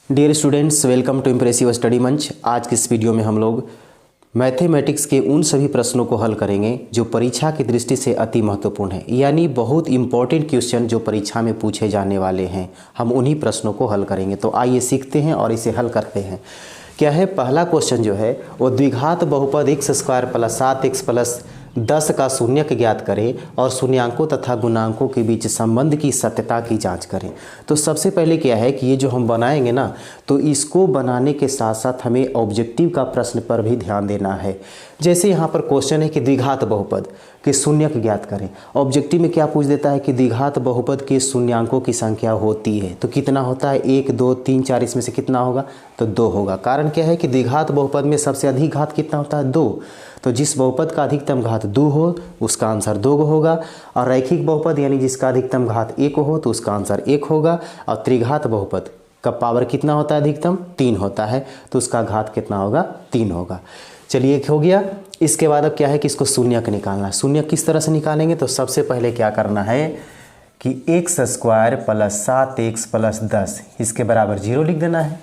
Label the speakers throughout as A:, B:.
A: Dear students, welcome to impressive study Manch. आज के इस वीडियो में हम लोग मैथमेटिक्स के उन सभी प्रश्नों को हल करेंगे जो परीक्षा की दृष्टि से अति महत्वपूर्ण है, यानी बहुत इंपॉर्टेंट क्वेश्चन जो परीक्षा में पूछे जाने वाले हैं। हम उन्हीं प्रश्नों को हल करेंगे। तो आइए सीखते हैं और इसे हल करते हैं। क्या है, पहला क्वेश्चन जो है वो द्विघात बहुपद x square plus 7x plus 10 का शून्यक ज्ञात करें और शून्यांकों तथा गुणांकों के बीच संबंध की सत्यता की जांच करें। तो सबसे पहले क्या है कि ये जो हम बनाएंगे ना, तो इसको बनाने के साथ साथ हमें ऑब्जेक्टिव का प्रश्न पर भी ध्यान देना है। जैसे यहाँ पर क्वेश्चन है कि द्विघात बहुपद के शून्यक ज्ञात करें। ऑब्जेक्टिव में क्या पूछ देता है कि द्विघात बहुपद के शून्यांकों की संख्या होती है, तो कितना होता है 1 2 3 4, इसमें से कितना होगा तो 2 होगा। कारण क्या है कि द्विघात बहुपद में सबसे अधिक घात कितना होता है 2, तो जिस बहुपद का अधिकतम घात 2 हो उसका आंसर 2 होगा। और रैखिक बहुपद यानी जिसका अधिकतम घात 1 हो तो उसका आंसर 1 होगा। और त्रिघात बहुपद का पावर कितना होता है अधिकतम 3 होता है, तो उसका घात कितना होगा 3 होगा। चलिए एक हो गया। इसके बाद अब क्या है कि इसको शून्यक निकालना है। शून्यक किस तरह से निकालेंगे, तो सबसे पहले क्या करना है कि x square plus 7x plus 10 इसके बराबर 0 लिख देना है।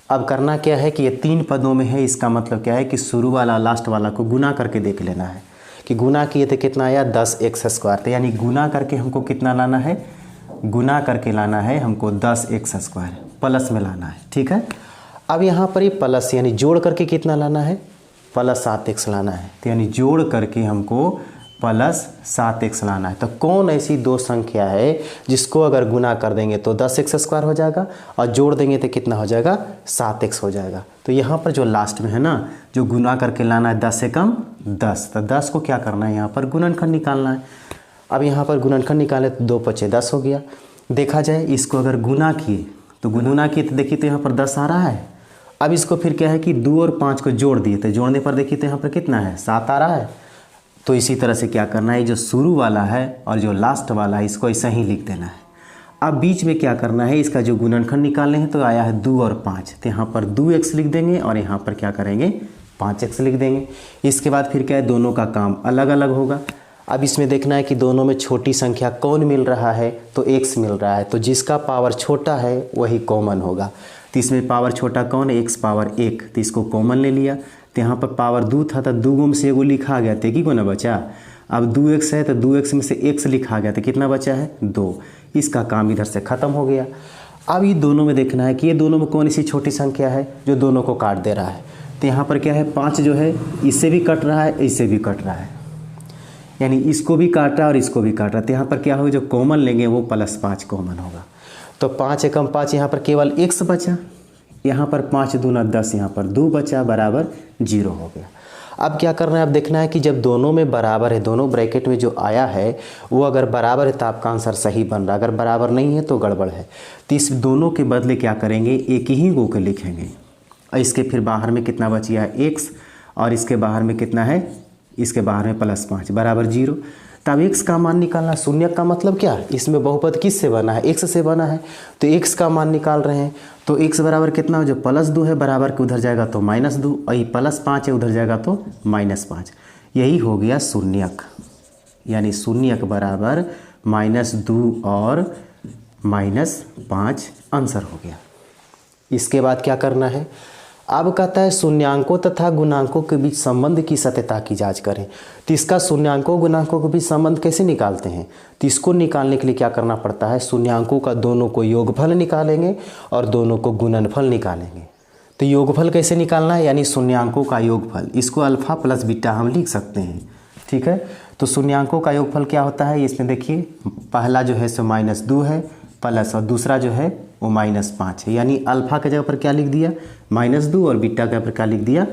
A: अब करना क्या है कि ये 3 पदों में है, इसका मतलब क्या है कि शुरू वाला लास्ट वाला को गुना करके देख लेना है कि गुना किए थे कितना आया 10x स्क्वायर। तो यानी गुना करके हमको कितना लाना है, गुना करके लाना है हमको 10x स्क्वायर, प्लस में लाना है। ठीक है, अब यहाँ पर ये प्लस यानी जोड़ करके कितना लाना है प्लस 7x लाना है। तो यानी जोड़ करके हमको प्लस 7x लाना है। तो कौन ऐसी दो संख्या है जिसको अगर गुना कर देंगे तो 10x स्क्वायर हो जाएगा और जोड़ देंगे तो कितना हो जाएगा 7x हो जाएगा। तो यहाँ पर जो लास्ट में है ना, जो गुना करके लाना है 10 से कम 10, तो 10 को क्या करना है यहाँ पर गुणनखंड निकालना है। अब यहाँ पर गुणनखंड निकाले तो 2 × 5 = 10 हो गया। देखा जाए इसको अगर गुना किए तो देखिए तो यहाँ पर 10 आ रहा है। अब इसको फिर क्या है कि 2 और 5 को जोड़ दिए, तो जोड़ने पर देखिए तो यहाँ पर कितना है 7 आ रहा है। तो इसी तरह से क्या करना है, जो शुरू वाला है और जो लास्ट वाला है इसको ऐसा ही लिख देना है। अब बीच में क्या करना है, इसका जो गुणनखंड निकालने हैं तो आया है 2 और 5, तो यहाँ पर 2x लिख देंगे और यहाँ पर क्या करेंगे 5x लिख देंगे। इसके बाद फिर क्या है, दोनों का काम अलग अलग होगा। अब इसमें देखना है कि दोनों में छोटी संख्या कौन मिल रहा है, तो x मिल रहा है, तो जिसका पावर छोटा है वही कॉमन होगा। तो इसमें पावर छोटा कौन है, x पावर 1, तो इसको कॉमन ले लिया। तो यहाँ पर पावर 2 था तो 2 में से एगो लिखा गया, तो की को ना बचा। अब 2x है तो 2x में से x लिखा गया, तो कितना बचा है 2। इसका काम इधर से ख़त्म हो गया। अब ये दोनों में देखना है कि ये दोनों में कौन सी छोटी संख्या है जो दोनों को काट दे रहा है। तो यहाँ पर क्या है 5 जो है इससे भी कट रहा है, इससे भी कट रहा है, यानी इसको भी काट रहा है और इसको भी काट रहा है। तो यहाँ पर क्या होगा, जो कॉमन लेंगे वो +5 कॉमन होगा। तो 5 एकम 5 यहाँ पर केवल x बचा, यहाँ पर 5 दूना 10, यहाँ पर 2 बचा, बराबर 0 हो गया। अब क्या करना है, अब देखना है कि जब दोनों में बराबर है, दोनों ब्रैकेट में जो आया है वो अगर बराबर है तो आपका आंसर सही बन रहा है, अगर बराबर नहीं है तो गड़बड़ है। तो इस दोनों के बदले क्या करेंगे, एक ही गो के लिखेंगे। और इसके फिर बाहर में कितना बच गया है x, और इसके बाहर में कितना है, इसके बाहर में +5 बराबर 0। तब x का मान निकालना। शून्यक का मतलब क्या, इसमें बहुपद किस से बना है, x से बना है, तो x का मान निकाल रहे हैं। तो x बराबर कितना हो, जो +2 है बराबर के उधर जाएगा तो -2, और ये +5 है उधर जाएगा तो -5। यही हो गया शून्यक, यानी शून्यक बराबर -2 और -5 आंसर हो गया। इसके बाद क्या करना है, अब कहता है शून्यांकों तथा गुणांकों के बीच संबंध की सत्यता की जांच करें। तो इसका शून्यांकों गुणांकों के बीच संबंध कैसे निकालते हैं, तो इसको निकालने के लिए क्या करना पड़ता है, शून्यांकों का दोनों को योगफल निकालेंगे और दोनों को गुणनफल निकालेंगे। तो योगफल कैसे निकालना है, यानी शून्यांकों का योगफल, इसको अल्फा प्लस बीटा हम लिख सकते हैं। ठीक है, तो शून्यांकों का योगफल क्या होता है, इसमें देखिए पहला जो है सो -2 है प्लस, और दूसरा जो है वो -5 है, यानी अल्फा के जगह पर क्या लिख दिया -2 और बीटा के ऊपर क्या लिख दिया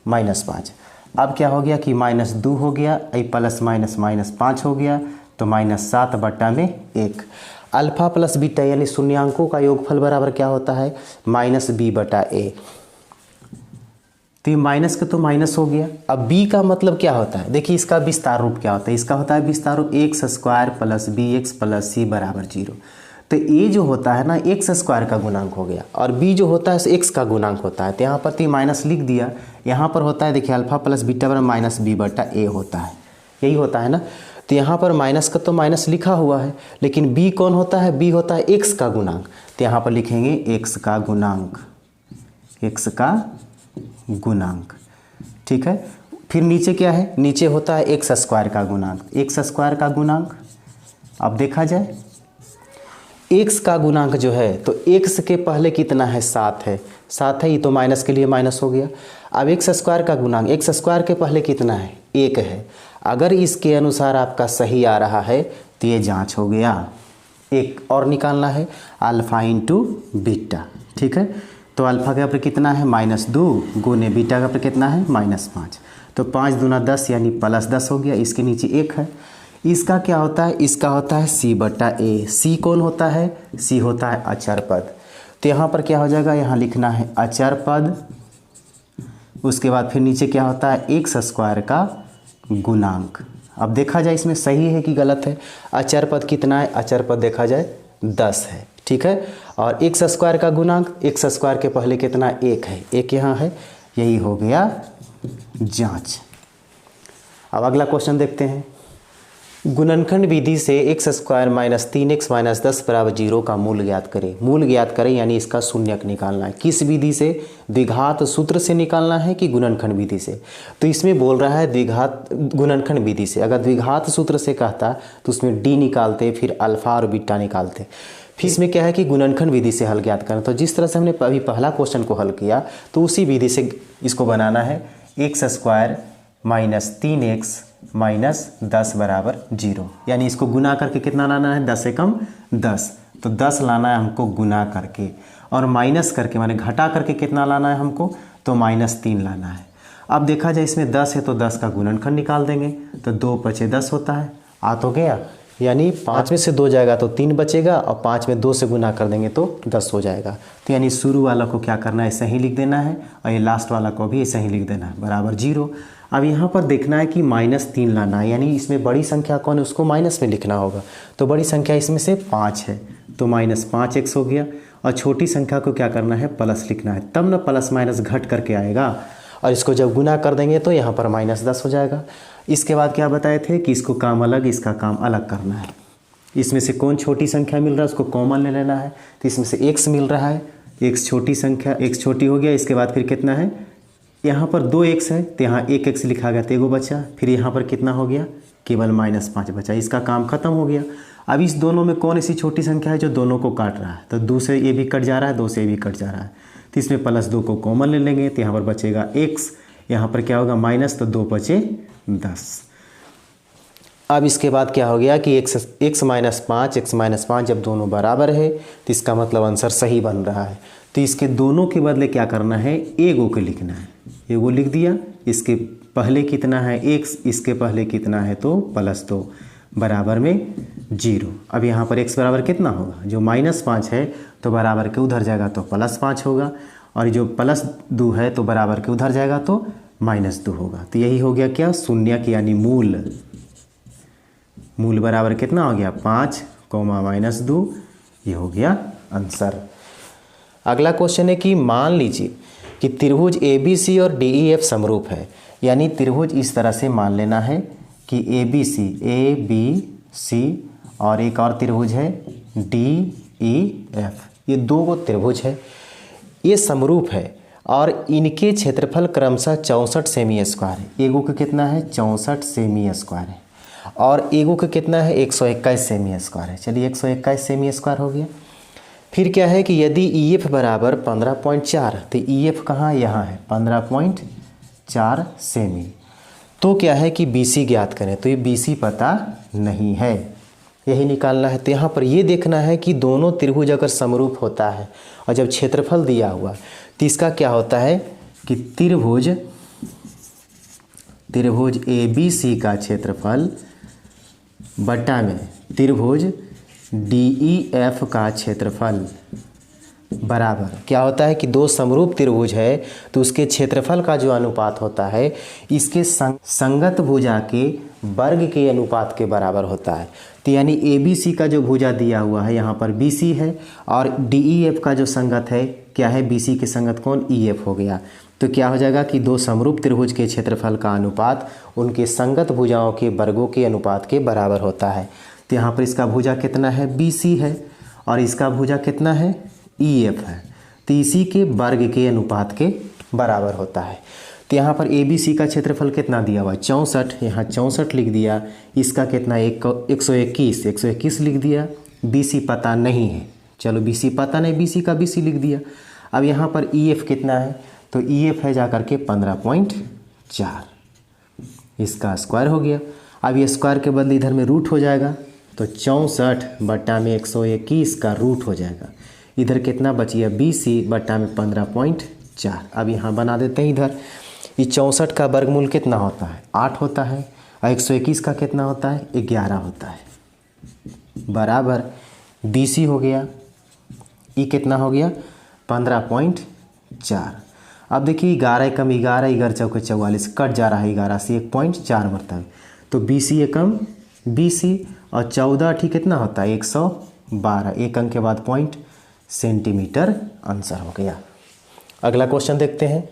A: -5। अब क्या हो गया कि -2 हो गया, प्लस -5 हो गया, तो -7/1। अल्फा प्लस बीटा यानी शून्यांकों का योगफल बराबर क्या होता है -b/a। तो ये माइनस का तो माइनस हो गया। अब b का मतलब क्या होता है, देखिए इसका विस्तार रूप क्या होता है, इसका होता है विस्तार रूप x² + bx + c = 0। तो a जो होता है ना x² का गुणांक हो गया, और b जो होता है x का गुणांक होता है। तो यहाँ पर तो माइनस लिख दिया, यहाँ पर होता है देखिए अल्फा प्लस बीटा बराबर -b/a होता है, यही होता है ना। तो यहाँ पर माइनस का तो माइनस लिखा हुआ है, लेकिन b कौन होता है? b होता है x का गुणांक। तो यहाँ पर लिखेंगे x का गुणांक, x का गुणांक, ठीक है। फिर नीचे क्या है? नीचे होता है एक्स स्क्वायर का गुणांक, एक्स स्क्वायर का गुणांक। अब देखा जाए x का गुणांक जो है, तो x के पहले कितना है? 7 है, 7 है, ये तो माइनस के लिए माइनस हो गया। अब एक्स स्क्वायर का गुणांक, एक्स स्क्वायर के पहले कितना है? 1 है। अगर इसके अनुसार आपका सही आ रहा है तो ये जांच हो गया। एक और निकालना है, अल्फ़ा इंटू बीटा, ठीक है। तो अल्फ़ा का पर कितना है? -2 गुने बीटा का पर कितना है? -5। तो 5 दूना 10 यानी +10 हो गया। इसके नीचे 1 है। इसका क्या होता है? इसका होता है c/a। c कौन होता है? c होता है अचर पद। तो यहाँ पर क्या हो जाएगा? यहाँ लिखना है अचर पद। उसके बाद फिर नीचे क्या होता है? एक्स स्क्वायर का गुणांक। अब देखा जाए इसमें सही है कि गलत है? अचर पद कितना है? अचर पद देखा जाए 10 है, ठीक है। और एक्स स्क्वायर का गुणांक, एक्स स्क्वायर के पहले कितना? 1 है, 1 यहाँ है। यही हो गया जांच। अब अगला क्वेश्चन देखते हैं। गुणनखंड विधि से x square minus 3x minus 10 बराबर 0 का मूल ज्ञात करें। मूल ज्ञात करें यानी इसका शून्यक निकालना है। किस विधि से? द्विघात सूत्र से निकालना है कि गुणनखंड विधि से? तो इसमें बोल रहा है द्विघात गुणनखंड विधि से। अगर द्विघात सूत्र से कहता तो उसमें डी निकालते, फिर अल्फा और बीटा निकालते। फिर इसमें क्या है कि गुणनखंड विधि से हल ज्ञात करना। तो जिस तरह से हमने अभी पहला क्वेश्चन को हल किया, तो उसी विधि से इसको बनाना है। X square minus 3x minus 10 बराबर 0, यानी इसको गुना करके कितना लाना है? 10 से कम 10। तो 10 लाना है हमको गुना करके, और माइनस करके माने घटा करके कितना लाना है हमको? तो -3 लाना है। अब देखा जाए इसमें 10 है तो 10 का गुणनखंड निकाल देंगे। तो 2 × 10 होता है, आ तो गया। यानी 5 में से 2 जाएगा तो 3 बचेगा, और 5 में 2 से गुना कर देंगे तो 10 हो जाएगा। तो यानी शुरू वाला को क्या करना है? ऐसे ही लिख देना है, और ये लास्ट वाला को भी ऐसे ही लिख देना है, बराबर 0। अब यहाँ पर देखना है कि -3 लाना है, यानी इसमें बड़ी संख्या कौन है उसको माइनस में लिखना होगा। तो बड़ी संख्या इसमें से 5 है, तो -5x हो गया। और छोटी संख्या को क्या करना है? प्लस लिखना है, तब ना प्लस माइनस घट करके आएगा। और इसको जब गुना कर देंगे तो यहाँ पर -10 हो जाएगा। इसके बाद क्या बताए थे कि इसको काम अलग, इसका काम अलग करना है। इसमें से कौन छोटी संख्या मिल रहा है उसको कॉमन ले लेना है। तो इसमें से x मिल रहा है, x छोटी संख्या, x छोटी हो गया। इसके बाद फिर कितना है? यहाँ पर 2x है तो यहाँ 1x लिखा गया तो एगो बचा। फिर यहाँ पर कितना हो गया? केवल -5 बचा। इसका काम खत्म हो गया। अब इस दोनों में कौन ऐसी छोटी संख्या है जो दोनों को काट रहा है? तो 2 से ये भी कट जा रहा है, 2 से ये भी कट जा रहा है। तो इसमें +2 को कॉमन ले लेंगे तो यहाँ पर बचेगा x। यहाँ पर क्या होगा? माइनस, तो 2 बचे 10। अब इसके बाद क्या हो गया कि x माइनस 5 जब दोनों बराबर है तो इसका मतलब आंसर सही बन रहा है। तो इसके दोनों के बदले क्या करना है? एगो के लिखना है। एगो लिख दिया। इसके पहले कितना है? x, इसके पहले कितना है? तो +2 बराबर में 0। अब यहाँ पर x बराबर कितना होगा? जो -5 है तो बराबर के उधर जाएगा तो +5 होगा, और जो +2 है तो बराबर के उधर जाएगा तो -2 होगा। तो यही हो गया क्या? शून्यक यानी मूल। मूल बराबर कितना हो गया? 5, -2। ये हो गया आंसर। अगला क्वेश्चन है कि मान लीजिए कि त्रिभुज ABC और DEF समरूप है। यानी त्रिभुज इस तरह से मान लेना है कि ABC और एक और त्रिभुज है DEF। ये 2 गो त्रिभुज है, ये समरूप है, और इनके क्षेत्रफल क्रमशः 64 सेमी स्क्वायर है। एगो का कितना है? 64 सेमी स्क्वायर है, और एगो का कितना है? 121 सेमी स्क्वायर है। चलिए 121 सेमी स्क्वायर हो गया। फिर क्या है कि यदि EF बराबर 15.4, तो EF कहाँ? यहाँ है 15.4 सेमी। तो क्या है कि BC ज्ञात करें। तो ये BC पता नहीं है, यही निकालना है। तो यहाँ पर ये देखना है कि दोनों त्रिभुज अगर समरूप होता है और जब क्षेत्रफल दिया हुआ तो इसका क्या होता है कि त्रिभुज ABC का क्षेत्रफल बटा में त्रिभुज DEF का क्षेत्रफल बराबर क्या होता है कि 2 समरूप त्रिभुज है तो उसके क्षेत्रफल का जो अनुपात होता है इसके संगत भुजा के वर्ग के अनुपात के बराबर होता है। तो यानी ABC का जो भुजा दिया हुआ है यहाँ पर BC है, और DEF का जो संगत है क्या है? BC के संगत कौन? EF हो गया। तो क्या हो जाएगा कि दो समरूप त्रिभुज के क्षेत्रफल का अनुपात उनके संगत भुजाओं के वर्गों के अनुपात के बराबर होता है। तो यहाँ पर इसका भुजा कितना है, BC है, और इसका भुजा कितना है, EF है। तो इसी के वर्ग के अनुपात के बराबर होता है। तो यहाँ पर ABC का क्षेत्रफल कितना दिया हुआ है, 64, यहाँ 64 लिख दिया। इसका कितना 121 लिख दिया। BC पता नहीं है, चलो BC पता नहीं, BC का BC लिख दिया। अब यहाँ पर EF कितना है, तो EF है जाकर के 15.4, इसका स्क्वायर हो गया। अब ये स्क्वायर के बदले इधर में रूट हो जाएगा, तो 64 बट्टा में 121 का रूट हो जाएगा। इधर कितना बच गया, BC बट्टा में 15.4। अब यहाँ बना देते हैं इधर। ये 64 का वर्गमूल कितना होता है, 8 होता है, और 121 का कितना होता है, 11 होता है, बराबर BC हो गया। ये कितना हो गया, 15.4। अब देखिए 11 कम 11, 11 चौके 44, कट जा रहा है 11 से 1.4 बढ़ता है, तो BC एकम BC, और 14 ठीक कितना होता है, 112, एक अंक के बाद पॉइंट सेंटीमीटर आंसर हो गया। अगला क्वेश्चन देखते हैं।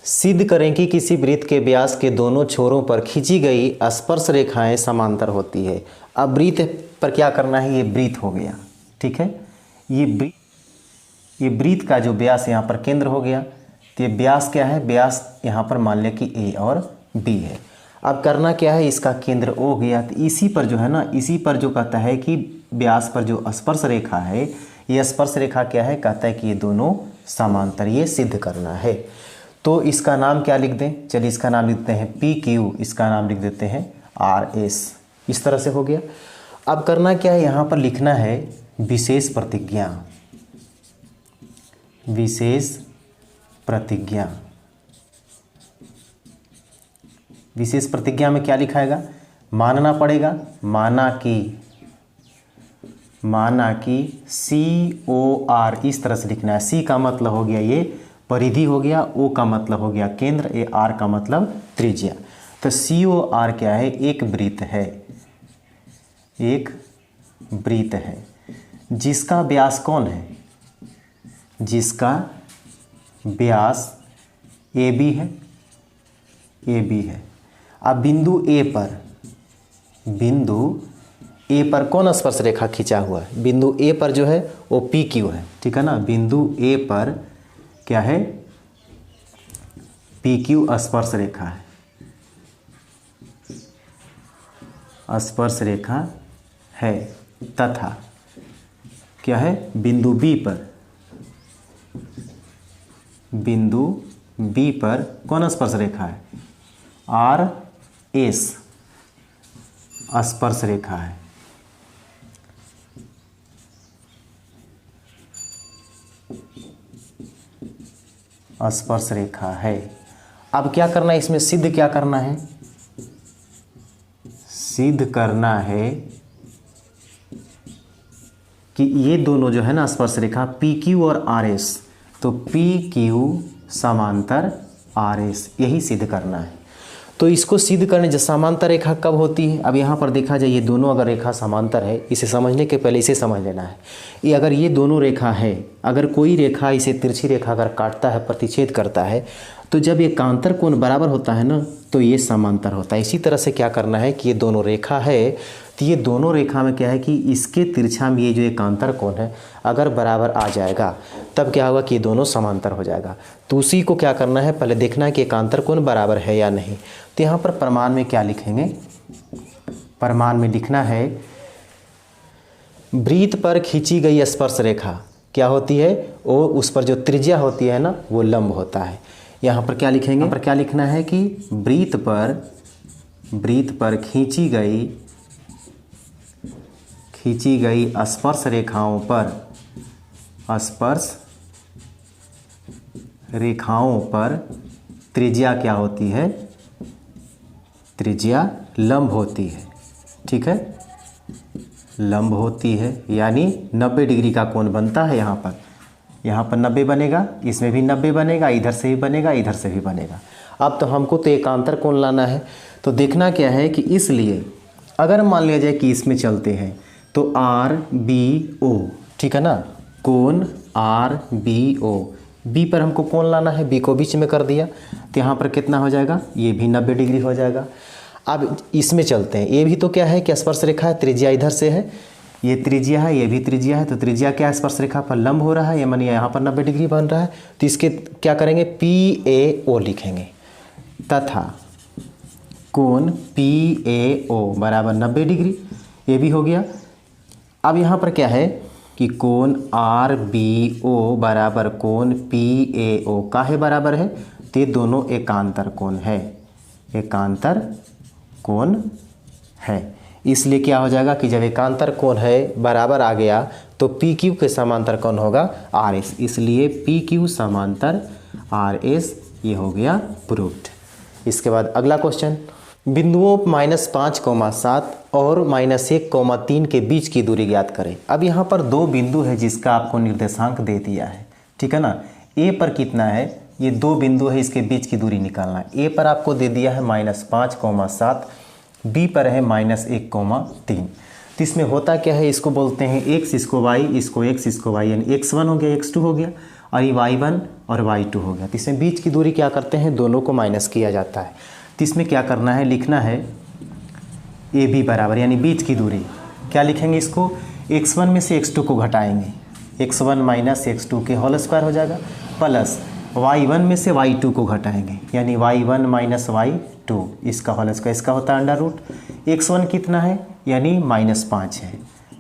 A: सिद्ध करें कि किसी वृत्त के व्यास के दोनों छोरों पर खींची गई स्पर्श रेखाएं समांतर होती है। अब वृत्त पर क्या करना है, ये वृत्त हो गया, ठीक है। ये वृत्त का जो व्यास यहाँ पर केंद्र हो गया, तो ये व्यास क्या है, व्यास यहाँ पर मान लिया कि A और B है। अब करना क्या है, इसका केंद्र O गया, तो इसी पर जो है ना, इसी पर जो कहता है कि व्यास पर जो स्पर्श रेखा है, ये स्पर्श रेखा क्या है, कहता है कि ये दोनों समांतर, ये सिद्ध करना है। तो इसका नाम क्या लिख दें, चलिए इसका नाम लिखते हैं PQ, इसका नाम लिख देते हैं RS। इस तरह से हो गया। अब करना क्या है, यहाँ पर लिखना है विशेष प्रतिज्ञा। विशेष प्रतिज्ञा, विशेष प्रतिज्ञा में क्या लिखाएगा, मानना पड़ेगा, माना कि COR, इस तरह से लिखना है। C का मतलब हो गया ये परिधि हो गया, O का मतलब हो गया केंद्र, R का मतलब त्रिज्या। तो COR क्या है, एक वृत्त है, एक वृत्त है जिसका व्यास कौन है, जिसका व्यास AB है, AB है। अब बिंदु A पर कौन स्पर्श रेखा खींचा हुआ है, बिंदु A पर जो है वो PQ है, ठीक है ना। बिंदु A पर क्या है, PQ स्पर्श रेखा है, स्पर्श रेखा है। तथा क्या है, बिंदु B पर कौन स्पर्श रेखा है, RS स्पर्श रेखा है। स्पर्श रेखा है। अब क्या करना है, इसमें सिद्ध क्या करना है, सिद्ध करना है कि ये दोनों जो है ना स्पर्श रेखा PQ और RS, तो PQ समांतर RS, यही सिद्ध करना है। तो इसको सिद्ध करने जो समांतर रेखा कब होती है, अब यहाँ पर देखा जाए ये दोनों अगर रेखा समांतर है, इसे समझने के पहले इसे समझ लेना है। ये अगर ये दोनों रेखा है, अगर कोई रेखा इसे तिरछी रेखा अगर काटता है, प्रतिच्छेद करता है, तो जब ये कांतर कोण बराबर होता है ना, तो ये समांतर होता है। इसी तरह से क्या करना है कि ये दोनों रेखा है, तो ये दोनों रेखा में क्या है कि इसके तिरछा में ये जो एकांतर कोण है अगर बराबर आ जाएगा, तब क्या होगा कि ये दोनों समांतर हो जाएगा। तो उसी को क्या करना है, पहले देखना है कि एकांतर कोण बराबर है या नहीं। तो यहाँ पर प्रमाण में क्या लिखेंगे, प्रमाण में लिखना है वृत्त पर खींची गई स्पर्श रेखा क्या होती है, वो उस पर जो त्रिज्या होती है ना, वो लंब होता है। यहाँ पर क्या लिखेंगे, यहाँ पर क्या लिखना है कि वृत्त पर खींची गई स्पर्श रेखाओं पर त्रिज्या क्या होती है, त्रिज्या लंब होती है, ठीक है, लंब होती है, यानी 90 डिग्री का कोण बनता है। यहाँ पर 90 बनेगा, इसमें भी 90 बनेगा, इधर से भी बनेगा, इधर से भी बनेगा। अब तो हमको तो एकांतर कोण लाना है, तो देखना क्या है कि इसलिए अगर मान लिया जाए कि इसमें चलते हैं तो RBO, ठीक है ना, कोण RBO बी पर हमको कोण लाना है, बी को बीच में कर दिया तो यहाँ पर कितना हो जाएगा, ये भी 90 डिग्री हो जाएगा। अब इसमें चलते हैं, ये भी तो क्या है कि स्पर्श रेखा है, त्रिज्या इधर से है, ये त्रिज्या है, ये भी त्रिज्या है, तो त्रिज्या क्या स्पर्श रेखा पर लंब हो रहा है, ये मानिए यहाँ पर 90 डिग्री बन रहा है, तो इसके क्या करेंगे, PAO लिखेंगे तथा कोण PAO बराबर 90 डिग्री, ये भी हो गया। अब यहाँ पर क्या है कि कोण RBO बराबर कोण PAO काहे बराबर है, तो ये दोनों एकांतर कोण है, एकांतर कोण है। इसलिए क्या हो जाएगा कि जब एकांतर कोण है बराबर आ गया तो PQ के समांतर कौन होगा, RS, इसलिए PQ समांतर RS, ये हो गया प्रूव्ड। इसके बाद अगला क्वेश्चन, बिंदुओं -5,7 और -1,3 के बीच की दूरी ज्ञात करें। अब यहाँ पर दो बिंदु है जिसका आपको निर्देशांक दे दिया है, ठीक है ना। ए पर कितना है, ये दो बिंदु है, इसके बीच की दूरी निकालना है। ए पर आपको दे दिया है -5,7, बी पर है -1,3। तो इसमें होता क्या है, इसको बोलते हैं x, इसको y, इसको x, इसको y, यानी x1 हो गया, x2 हो गया और ये y1 और y2 हो गया। तो इसमें बीच की दूरी क्या करते हैं, दोनों को माइनस किया जाता है। तो इसमें क्या करना है, लिखना है ए बी बराबर, यानी बीच की दूरी क्या लिखेंगे, इसको x1 में से x2 को घटाएंगे, x1 माइनस x2 के होल स्क्वायर हो जाएगा, प्लस y1 में से y2 को घटाएंगे, यानी y1 माइनस y2 इसका होल स्क्वायर, इसका होता है अंडर रूट। x1 कितना है, यानी -5 है,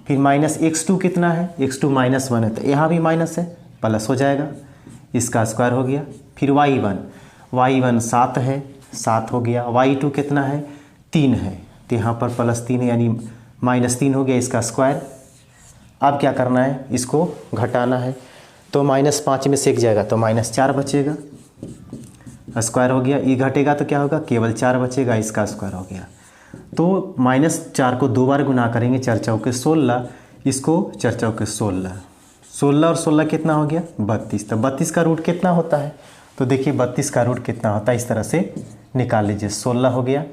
A: फिर माइनस x2 कितना है, x2 -1 है, तो यहाँ भी माइनस है, प्लस हो जाएगा, इसका स्क्वायर हो गया। फिर y1 7 है, 7 हो गया, y2 कितना है, 3 है, तो यहाँ पर +3 है, यानी -3 हो गया, इसका स्क्वायर। अब क्या करना है, इसको घटाना है, तो -5 में से एक जाएगा तो -4 बचेगा, स्क्वायर हो गया। ये घटेगा तो क्या होगा, केवल 4 बचेगा, इसका स्क्वायर हो गया। तो -4 को 2 बार गुना करेंगे, 4 चौके 16, इसको 4 चौके 16, 16 और 16 कितना हो गया, 32। तो 32 का रूट कितना होता है, तो देखिए 32 का रूट कितना होता है, इस तरह से निकाल लीजिए। 16 हो गया,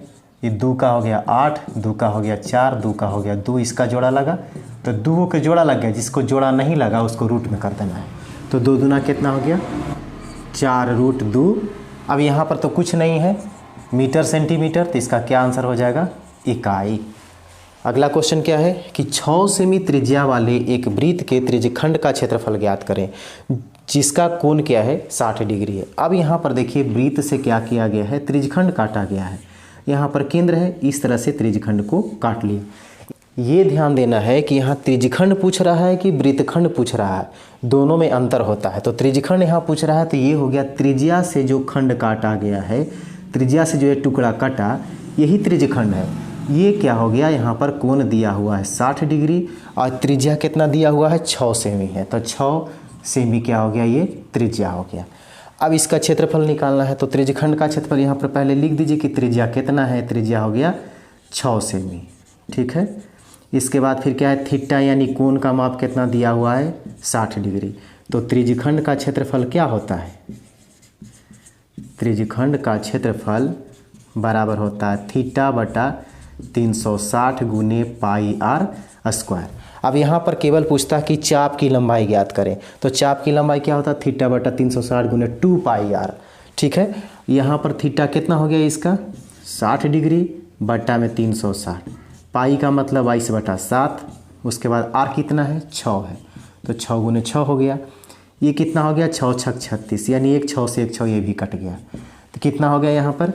A: ये 2 का हो गया 8, 2 का हो गया 4, 2 का हो गया 2, इसका जोड़ा लगा, तो 2 के जोड़ा लग गया, जिसको जोड़ा नहीं लगा उसको रूट में कर देना है। तो 2 दूना कितना हो गया, 4√2। अब यहाँ पर तो कुछ नहीं है, मीटर सेंटीमीटर, तो इसका क्या आंसर हो जाएगा, इकाई। अगला क्वेश्चन क्या है कि 6 सेमी त्रिज्या वाले एक वृत्त के त्रिज्यखंड का क्षेत्रफल ज्ञात करें जिसका कोण क्या है, 60 डिग्री है। अब यहाँ पर देखिए वृत्त से क्या किया गया है, त्रिज्यखंड काटा गया है, यहाँ पर केंद्र है, इस तरह से त्रिज्यखंड को काट लिया। ये ध्यान देना है कि यहाँ त्रिज्यखंड पूछ रहा है कि वृत्तखंड पूछ रहा है, दोनों में अंतर होता है। तो त्रिज्यखंड यहाँ पूछ रहा है, तो ये हो गया त्रिज्या से जो खंड काटा गया है, त्रिज्या से जो ये टुकड़ा कटा, यही त्रिज्यखंड है। ये क्या हो गया, यहाँ पर कोण दिया हुआ है 60 डिग्री और त्रिज्या कितना दिया हुआ है, 6 सेमी है, तो 6 सेमी क्या हो गया, ये त्रिज्या हो गया। अब इसका क्षेत्रफल निकालना है, तो त्रिज्यखंड का क्षेत्रफल यहाँ पर पहले लिख दीजिए कि त्रिज्या कितना है, त्रिज्या हो गया 6 सेमी, ठीक है। इसके बाद फिर क्या है, थीटा यानी कोण का माप कितना दिया हुआ है, 60 डिग्री। तो त्रिज्यखंड का क्षेत्रफल क्या होता है, त्रिज्यखंड का क्षेत्रफल बराबर होता है थीटा बटा 360 गुने पाई आर स्क्वायर। अब यहाँ पर केवल पूछता है कि चाप की लंबाई ज्ञात करें, तो चाप की लंबाई क्या होता है, थीटा बटा 360 गुने 2 पाई आर, ठीक है। यहाँ पर थीटा कितना हो गया इसका, 60 डिग्री बटा में 360, पाई का मतलब 22/7, उसके बाद आर कितना है, 6 है, तो 6 गुने 6 हो गया। ये कितना हो गया, 6 छक 36, यानी एक 6 से एक 6 ये भी कट गया, तो कितना हो गया यहाँ पर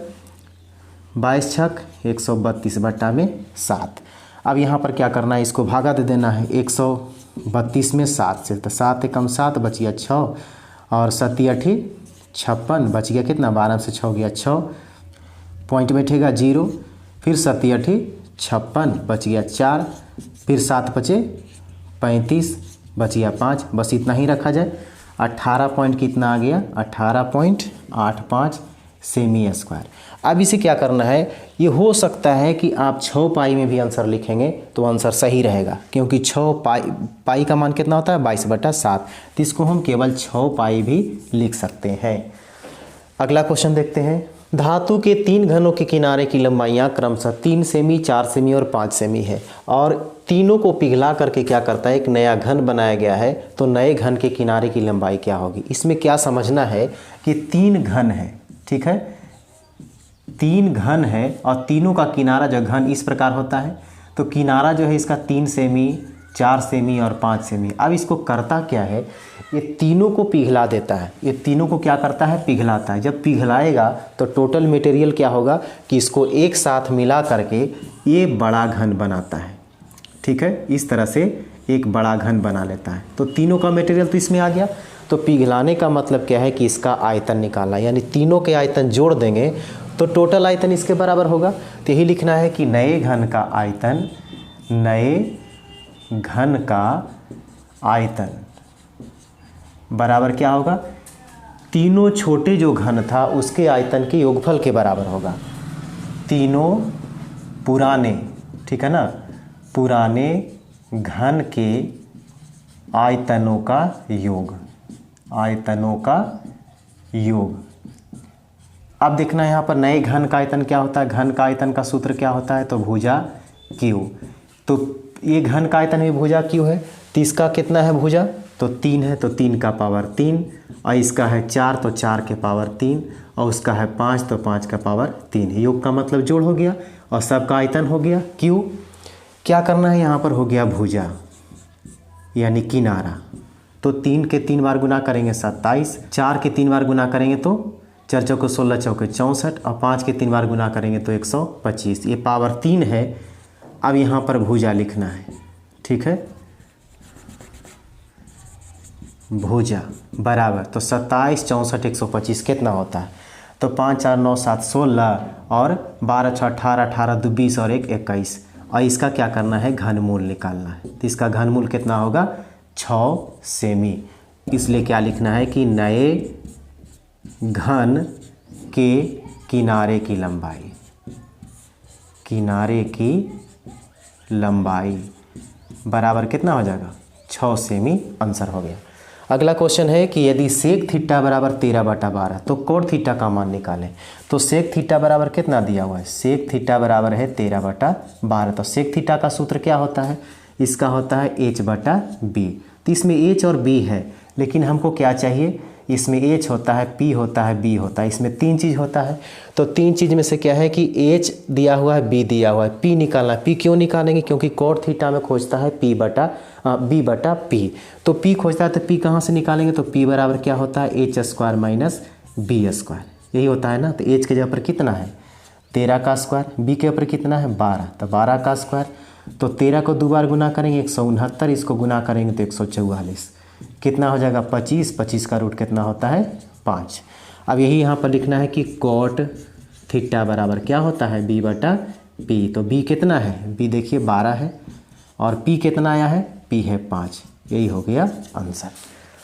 A: 22 छक 132 बटा में 7। अब यहाँ पर क्या करना है, इसको भागा दे देना है 132 में 7 से, तो 7 एकम 7 बच गया 6 और 7 8 56 बच गया कितना, 12 से 6 गया 6, पॉइंट बैठेगा 0, फिर 7 8 56 बच गया 4, फिर 7 बचे 35 बच गया 5, बस इतना ही रखा जाए। 18 पॉइंट कितना आ गया, 18.85 सेमी स्क्वायर। अब इसे क्या करना है, ये हो सकता है कि आप 6 पाई में भी आंसर लिखेंगे तो आंसर सही रहेगा, क्योंकि 6 पाई का मान कितना होता है, 22/7, तो इसको हम केवल 6 पाई भी लिख सकते हैं। अगला क्वेश्चन देखते हैं, धातु के 3 घनों के किनारे की लंबाइयाँ क्रमशः 3 सेमी, 4 सेमी और 5 सेमी है और तीनों को पिघला करके क्या करता है, एक नया घन बनाया गया है। तो नए घन के किनारे की लंबाई क्या होगी? इसमें क्या समझना है कि 3 घन है, ठीक है, 3 घन है और तीनों का किनारा जो घन इस प्रकार होता है। तो किनारा जो है इसका 3 सेमी, 4 सेमी और 5 सेमी। अब इसको करता क्या है, ये तीनों को पिघला देता है। ये तीनों को क्या करता है, पिघलाता है। जब पिघलाएगा तो टोटल मटेरियल क्या होगा कि इसको एक साथ मिला करके ये बड़ा घन बनाता है, ठीक है, इस तरह से एक बड़ा घन बना लेता है। तो तीनों का मटेरियल तो इसमें आ गया। तो पिघलाने का मतलब क्या है कि इसका आयतन निकालना, यानी तीनों के आयतन जोड़ देंगे तो टोटल आयतन इसके बराबर होगा। तो यही लिखना है कि नए घन का आयतन, नए घन का आयतन बराबर क्या होगा, तीनों छोटे जो घन था उसके आयतन के योगफल के बराबर होगा। तीनों पुराने, ठीक है ना, पुराने घन के आयतनों का योग, आयतनों का योग। अब देखना यहाँ पर नए घन का आयतन क्या होता है। घन का आयतन का सूत्र क्या होता है, तो भुजा क्यू। तो ये घन का आयतन भी भुजा क्यू है। तो इसका कितना है भुजा, तो 3 है, तो 3 का पावर 3 और इसका है 4 तो 4 के पावर 3 और उसका है 5 तो 5 का पावर 3। योग का मतलब जोड़ हो गया और सबका आयतन हो गया क्यू। क्या करना है यहाँ पर, हो गया भुजा यानी किनारा। तो 3 के 3 बार गुना करेंगे 27, 4 के 3 बार गुना करेंगे तो 4 चौके 16 चौके 64 और 5 के 3 बार गुना करेंगे तो 125। ये पावर 3 है। अब यहाँ पर भुजा लिखना है, ठीक है, भुजा बराबर, तो 27, 64, 125 कितना होता है, तो 5, 4, 9, 7, 16 और 12, 6, 18, 18, 2, 20 और 1, 21। और इसका क्या करना है, घनमूल निकालना है। तो इसका घनमूल कितना होगा, 6 सेमी। इसलिए क्या लिखना है कि नए घन के किनारे की लंबाई, किनारे की लंबाई बराबर कितना हो जाएगा, 6 सेमी। आंसर हो गया। अगला क्वेश्चन है कि यदि सेक थीटा बराबर 13/12 तो कोण थीटा का मान निकालें। तो सेक थीटा बराबर कितना दिया हुआ है, सेक थीटा बराबर है 13/12। तो सेक थीटा का सूत्र क्या होता है, इसका होता है h/b। तो इसमें h और b है, लेकिन हमको क्या चाहिए, इसमें h होता है, p होता है, b होता है, इसमें 3 चीज़ होता है। तो 3 चीज़ में से क्या है कि h दिया हुआ है, b दिया हुआ है, p निकालना है। p क्यों निकालेंगे, क्योंकि कोण थीटा में खोजता है b/p। तो p खोजता है तो p कहाँ से निकालेंगे, तो p बराबर क्या होता है, h² माइनस b²। यही होता है ना। तो h के जगह पर कितना है, 13 का स्क्वायर, b के ऊपर कितना है 12, तो 12 का स्क्वायर। तो 13 को 2 बार गुना करेंगे 169, इसको गुना करेंगे तो 144, कितना हो जाएगा 25। 25 का रूट कितना होता है 5। अब यही यहाँ पर लिखना है कि कोट थीटा बराबर क्या होता है, b/p। तो b कितना है, b देखिए 12 है और p कितना आया है, p है 5। यही हो गया आंसर।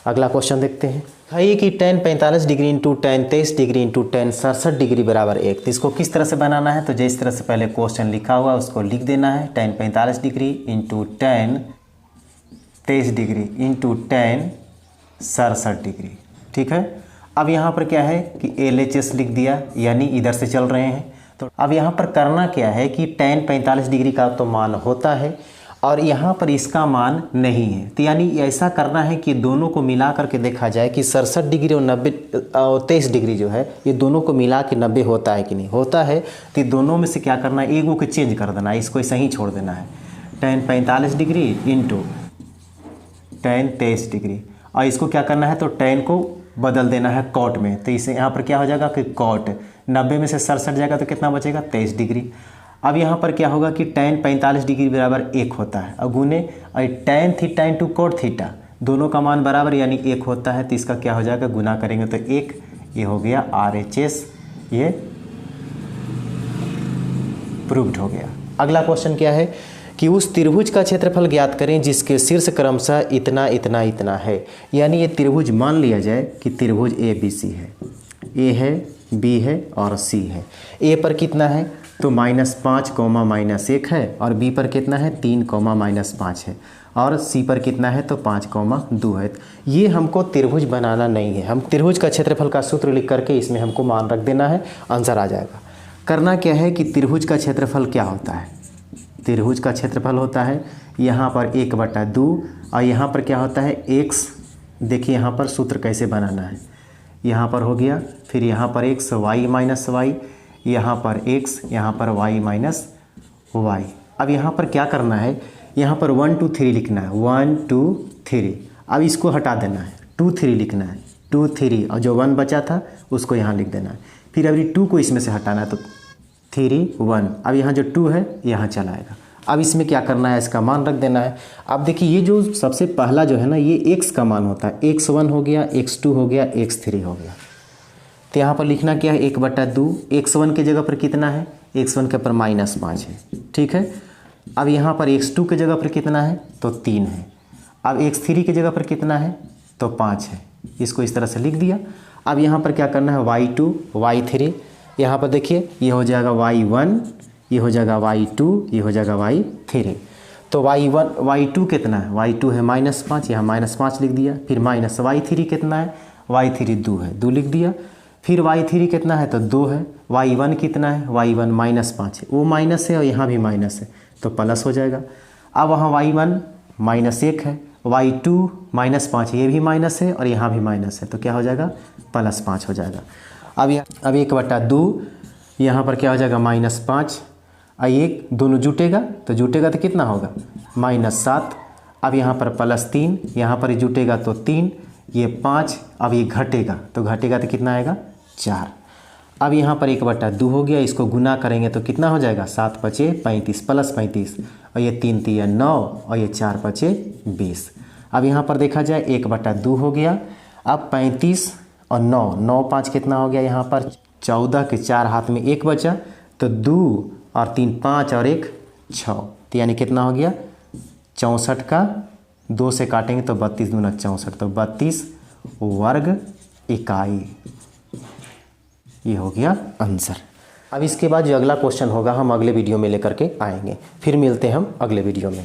A: अगला क्वेश्चन देखते हैं। है कि tan 45 degree into tan 23 degree into tan 67 degree बराबर 1। तो इसको किस तरह से बनाना है, तो जिस तरह से पहले क्वेश्चन लिखा हुआ उसको लिख देना है। tan 45 degree into tan 23 degree into tan 67 degree, ठीक है। अब यहाँ पर क्या है कि LHS लिख दिया, यानी इधर से चल रहे हैं। तो अब यहाँ पर करना क्या है कि tan 45 डिग्री का तो मान होता है और यहाँ पर इसका मान नहीं है। तो यानी ऐसा करना है कि दोनों को मिला करके देखा जाए कि 67 डिग्री और 23 डिग्री जो है ये दोनों को मिला के 90 होता है कि नहीं होता है। तो दोनों में से क्या करना है, एक को चेंज कर देना है, इसको ऐसा ही छोड़ देना है। tan 45 degree into tan 23 degree और इसको क्या करना है, तो tan को बदल देना है कॉट में। तो इसे यहाँ पर क्या हो जाएगा कि कॉट 90 में से 67 जाएगा तो कितना बचेगा 23 डिग्री। अब यहाँ पर क्या होगा कि tan 45 डिग्री बराबर 1 होता है और गुने और tan theta into cot theta दोनों का मान बराबर यानी 1 होता है। तो इसका क्या हो जाएगा, गुना करेंगे तो 1, ये हो गया RHS, ये प्रूव्ड हो गया। अगला क्वेश्चन क्या है कि उस त्रिभुज का क्षेत्रफल ज्ञात करें जिसके शीर्ष क्रमशः इतना इतना इतना है। यानी ये त्रिभुज मान लिया जाए कि त्रिभुज ABC है, A है, B है और C है। A पर कितना है, तो -5, -1 है और B पर कितना है 3, -5 है और सी पर कितना है तो 5,2 है। ये हमको त्रिभुज बनाना नहीं है, हम त्रिभुज का क्षेत्रफल का सूत्र लिख करके इसमें हमको मान रख देना है, आंसर आ जाएगा। करना क्या है कि त्रिभुज का क्षेत्रफल क्या होता है, त्रिभुज का क्षेत्रफल होता है यहाँ पर 1/2 और यहाँ पर क्या होता है x। देखिए यहाँ पर सूत्र कैसे बनाना है, यहाँ पर हो गया, फिर यहाँ पर x y माइनस वाई, यहाँ पर x, यहाँ पर y माइनस वाई। अब यहाँ पर क्या करना है, यहाँ पर 1 2 3 लिखना है, 1 2 3। अब इसको हटा देना है, 2 3 लिखना है, 2 3, और जो 1 बचा था उसको यहाँ लिख देना है। फिर अभी 2 को इसमें से हटाना है तो 3 1। अब यहाँ जो 2 है यहाँ चला आएगा। अब इसमें क्या करना है, इसका मान रख देना है। अब देखिए ये जो सबसे पहला जो है ना, ये x का मान होता है, x1 हो गया, x2 हो गया, x3 हो गया। तो यहाँ पर लिखना क्या है 1/2। x1 के जगह पर कितना है, x1 के पर -5 है, ठीक है। अब यहाँ पर x2 के जगह पर कितना है तो 3 है। अब x3 के जगह पर कितना है तो 5 है, इसको इस तरह से लिख दिया। अब यहाँ पर क्या करना है y2 y3, यहाँ पर देखिए ये हो जाएगा y1, ये हो जाएगा y2, ये हो जाएगा y3। तो y1 y2 कितना है, y2 है -5, यहाँ -5 लिख दिया। फिर माइनस y3 कितना है, y3 2 है, 2 लिख दिया। फिर y3 कितना है तो 2 है। y1 कितना है, y1 -5 है, वो माइनस है और यहाँ भी माइनस है तो प्लस हो जाएगा। अब वहाँ y1 -1 है, y2 -5 है, ये भी माइनस है और यहाँ भी माइनस है तो क्या हो जाएगा +5 हो जाएगा। अब 1/2, यहाँ पर क्या हो जाएगा -5, और ये दोनों जुटेगा तो कितना होगा -7। अब यहाँ पर +3, यहाँ पर जुटेगा तो 3, ये 5, अब ये घटेगा तो कितना आएगा 4। अब यहाँ पर 1/2 हो गया, इसको गुना करेंगे तो कितना हो जाएगा 7 5 35 +35, और ये 3 3 9, और ये 4 5 20। अब यहाँ पर देखा जाए 1/2 हो गया। अब 35 और 9, 9 5 कितना हो गया, यहाँ पर 14 के 4 हाथ में 1 बचा तो 2 और 3 5 और 1 6, तो यानी कितना हो गया 64 का 2 से काटेंगे तो 32 दूना 64, तो 32 वर्ग इकाई, ये हो गया आंसर। अब इसके बाद जो अगला क्वेश्चन होगा हम अगले वीडियो में लेकर के आएंगे। फिर मिलते हैं हम अगले वीडियो में।